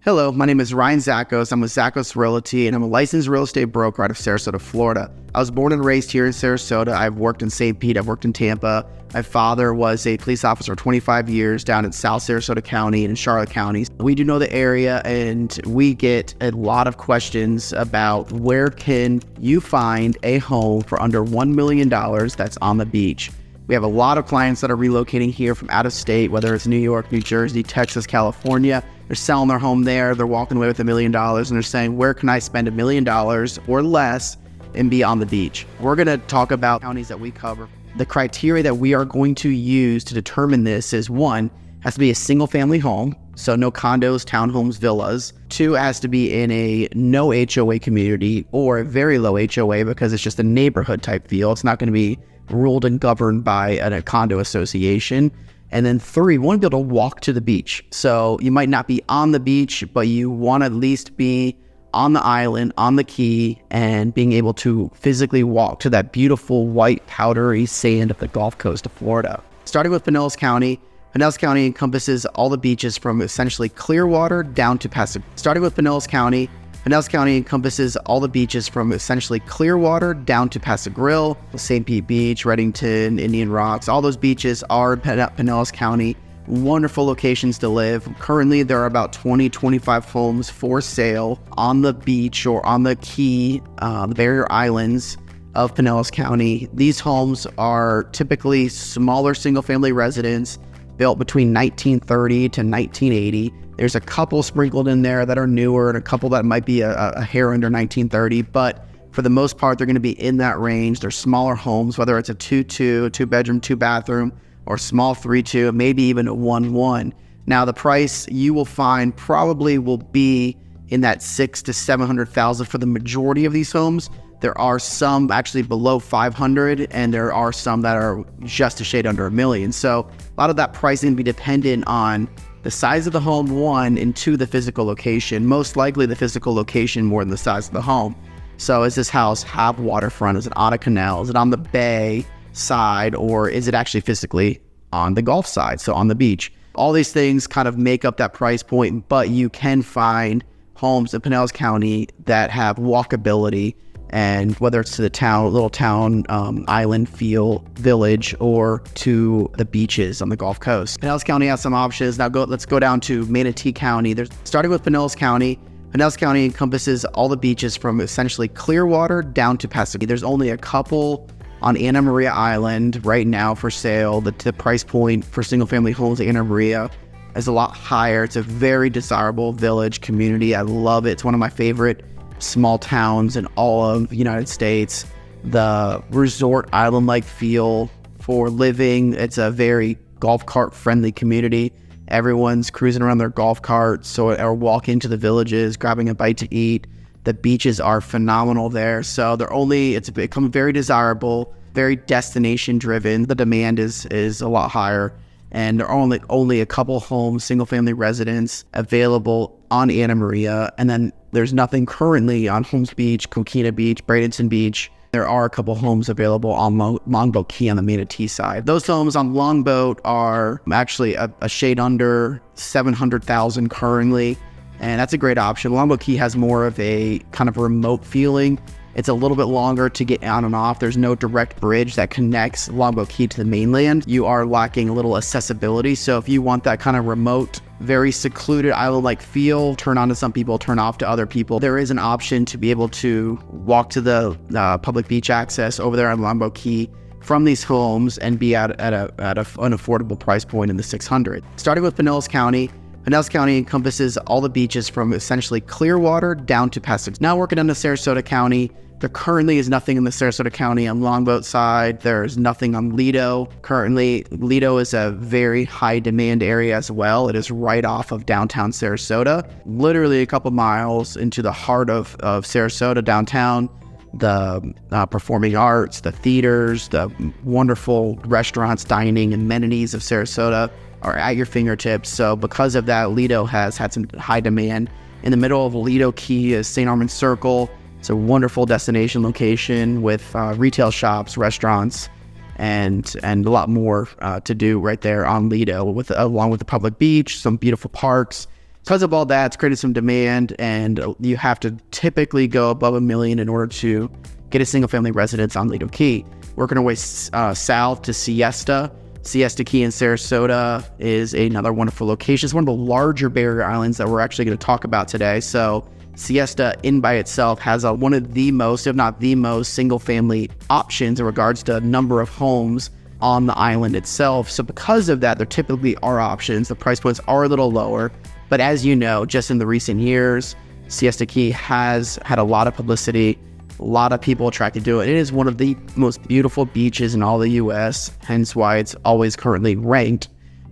Hello, my name is Ryan Zachos. I'm with Zachos Realty, and I'm a licensed real estate broker out of Sarasota, Florida. I was born and raised here in Sarasota. I've worked in St. Pete. I've worked in Tampa. My father was a police officer 25 years down in South Sarasota County and in Charlotte counties. We do know the area, and we get a lot of questions about where can you find a home for under $1 million that's on the beach. We have a lot of clients that are relocating here from out of state, whether it's New York, New Jersey, Texas, California. They're selling their home there. They're walking away with $1 million, and they're saying, where can I spend $1 million or less and be on the beach? We're going to talk about counties that we cover. The criteria that we are going to use to determine this is, one, has to be a single family home. So no condos, townhomes, villas. Two, has to be in a no HOA community or a very low HOA because it's just a neighborhood type feel. It's not going to be ruled and governed by a condo association. And then three, we want to be able to walk to the beach. So you might not be on the beach, but you want to at least be on the island, on the key, and being able to physically walk to that beautiful white powdery sand of the Gulf Coast of Florida. Starting with Pinellas County. Pinellas County encompasses all the beaches from essentially Clearwater down to Pasadena. Starting with Pinellas County. Pinellas County encompasses all the beaches from essentially Clearwater down to Pasadena, St. Pete Beach, Reddington, Indian Rocks. All those beaches are in Pinellas County. Wonderful locations to live. Currently, there are about 20-25 homes for sale on the beach or on the key, the barrier islands of Pinellas County. These homes are typically smaller single-family residents built between 1930 to 1980. There's a couple sprinkled in there that are newer and a couple that might be a hair under 1930, but for the most part, they're going to be in that range. They're smaller homes, whether it's a 2-2, 2-bedroom, 2-bathroom, or small 3-2, maybe even a 1-1. Now, the price you will find probably will be in that $600,000 to $700,000 for the majority of these homes. There are some actually below 500, and there are some that are just a shade under $1 million. So a lot of that pricing will be dependent on the size of the home, one, and two, the physical location. Most likely the physical location more than the size of the home. So does this house have waterfront? Is it on a canal? Is it on the bay side? Or is it actually physically on the Gulf side, so on the beach? All these things kind of make up that price point, but you can find homes in Pinellas County that have walkability, and whether it's to the town, little town, island feel, village, or to the beaches on the Gulf Coast. Pinellas County has some options. Now let's go down to Manatee County. Starting with Pinellas County. Pinellas County encompasses all the beaches from essentially Clearwater down to Pasadena. There's only a couple on Anna Maria Island right now for sale. The price point for single family homes at Anna Maria is a lot higher. It's a very desirable village community. I love it. It's one of my favorite small towns in all of the United States. The resort island-like feel for living. It's a very golf cart friendly community. Everyone's cruising around their golf carts or walking to the villages, grabbing a bite to eat. The beaches are phenomenal there. So it's become very desirable, very destination driven. The demand is a lot higher. And there are only a couple homes, single family residents available on Anna Maria. And then there's nothing currently on Holmes Beach, Coquina Beach, Bradenton Beach. There are a couple homes available on Longboat Key on the Manatee side. Those homes on Longboat are actually a shade under $700,000 currently. And that's a great option. Longboat Key has more of a kind of remote feeling. It's a little bit longer to get on and off. There's no direct bridge that connects Longboat Key to the mainland. You are lacking a little accessibility. So if you want that kind of remote, very secluded island-like feel, turn on to some people, turn off to other people, there is an option to be able to walk to the public beach access over there on Longboat Key from these homes and be at an affordable price point in the $600,000. Starting with Pinellas County. Pinellas County encompasses all the beaches from essentially Clearwater down to Pasadena. Now working on the Sarasota County. There currently is nothing in the Sarasota County on Longboat side. There's nothing on Lido. Currently, Lido is a very high demand area as well. It is right off of downtown Sarasota, literally a couple miles into the heart of Sarasota downtown. The performing arts, the theaters, the wonderful restaurants, dining, amenities of Sarasota are at your fingertips. So because of that, Lido has had some high demand. In the middle of Lido Key is St. Armand Circle. It's a wonderful destination location with retail shops, restaurants, and a lot more to do right there on Lido, along with the public beach, some beautiful parks, Because of all that, it's created some demand, and you have to typically go above $1 million in order to get a single family residence on Longboat Key. Working our way south to Siesta Key in Sarasota is another wonderful location. It's one of the larger barrier islands that we're actually going to talk about today. So Siesta in by itself has one of the most, if not the most, single family options in regards to number of homes on the island itself. So because of that, there typically are options. The price points are a little lower, but as you know, just in the recent years, Siesta Key has had a lot of publicity, a lot of people attracted to it. It is one of the most beautiful beaches in all the U.S., hence why it's always currently ranked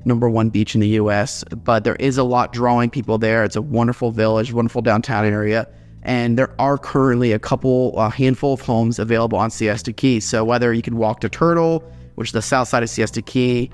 #1 beach in the U.S., but there is a lot drawing people there. It's a wonderful village, wonderful downtown area, and there are currently a handful of homes available on Siesta Key. So whether you can walk to Turtle, which is the south side of Siesta Key,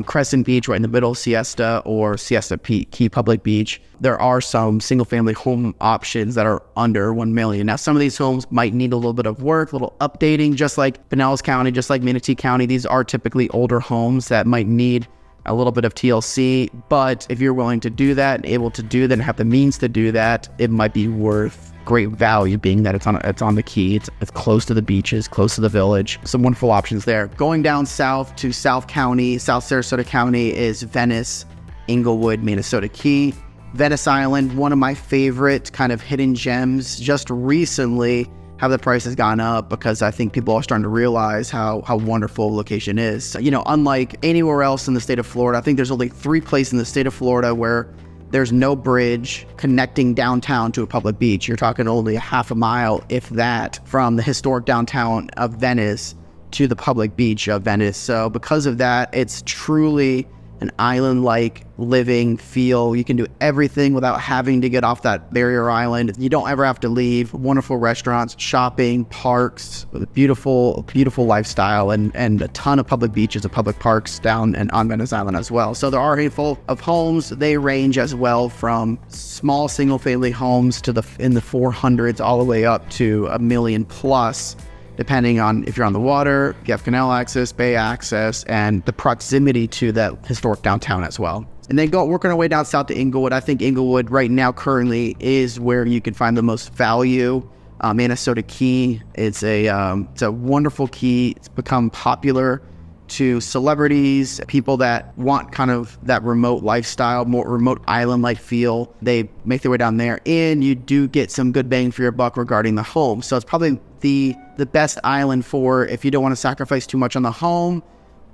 Crescent Beach right in the middle of Siesta, or Siesta Key Public Beach, there are some single family home options that are under $1 million. Now, some of these homes might need a little bit of work, a little updating, just like Pinellas County, just like Manatee County. These are typically older homes that might need a little bit of TLC, but if you're willing to do that and able to do that and have the means to do that, it might be worth great value, being that it's on the key. It's close to the beaches, close to the village. Some wonderful options there. Going down south to South Sarasota County is Venice, Englewood, Manatee Key. Venice Island, one of my favorite kind of hidden gems. Just recently have the prices gone up because I think people are starting to realize how wonderful the location is. You know, unlike anywhere else in the state of Florida, I think there's only 3 places in the state of Florida where there's no bridge connecting downtown to a public beach. You're talking only a half a mile, if that, from the historic downtown of Venice to the public beach of Venice. So because of that, it's truly an island-like living feel. You can do everything without having to get off that barrier island. You don't ever have to leave. Wonderful restaurants, shopping, parks, beautiful lifestyle, and a ton of public beaches and public parks down and on Venice Island as well. So there are a handful of homes. They range as well from small single-family homes in the 400s all the way up to $1 million plus, depending on if you're on the water, if you have canal access, bay access, and the proximity to that historic downtown as well. And then working our way down south to Englewood. I think Englewood right now currently is where you can find the most value. Manatee Key, it's a wonderful key. It's become popular to celebrities, people that want kind of that remote lifestyle, more remote island-like feel. They make their way down there, and you do get some good bang for your buck regarding the home. So it's probably the best island for if you don't want to sacrifice too much on the home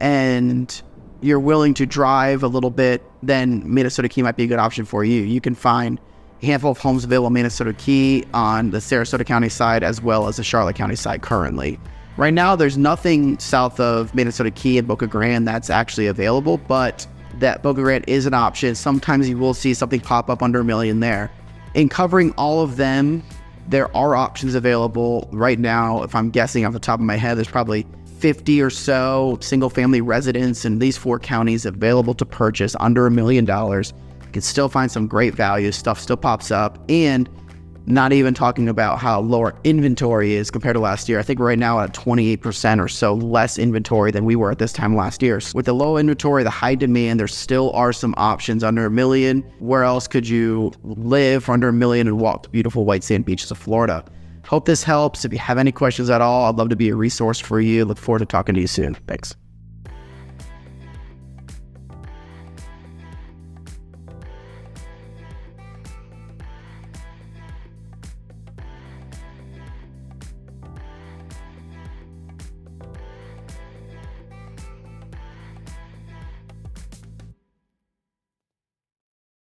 and you're willing to drive a little bit, then Manatee Key might be a good option for you. You can find a handful of homes available in Manatee Key on the Sarasota County side as well as the Charlotte County side currently. Right now, there's nothing south of Manatee Key and Boca Grande that's actually available, but that Boca Grande is an option. Sometimes you will see something pop up under $1 million there. In covering all of them, there are options available right now. If I'm guessing off the top of my head, there's probably 50 or so single-family residents in these 4 counties available to purchase under $1 million. You can still find some great value. Stuff still pops up, and not even talking about how lower inventory is compared to last year. I think we're right now at 28% or so less inventory than we were at this time last year. So with the low inventory, the high demand, there still are some options under $1 million. Where else could you live for under $1 million and walk the beautiful white sand beaches of Florida? Hope this helps. If you have any questions at all, I'd love to be a resource for you. Look forward to talking to you soon. Thanks.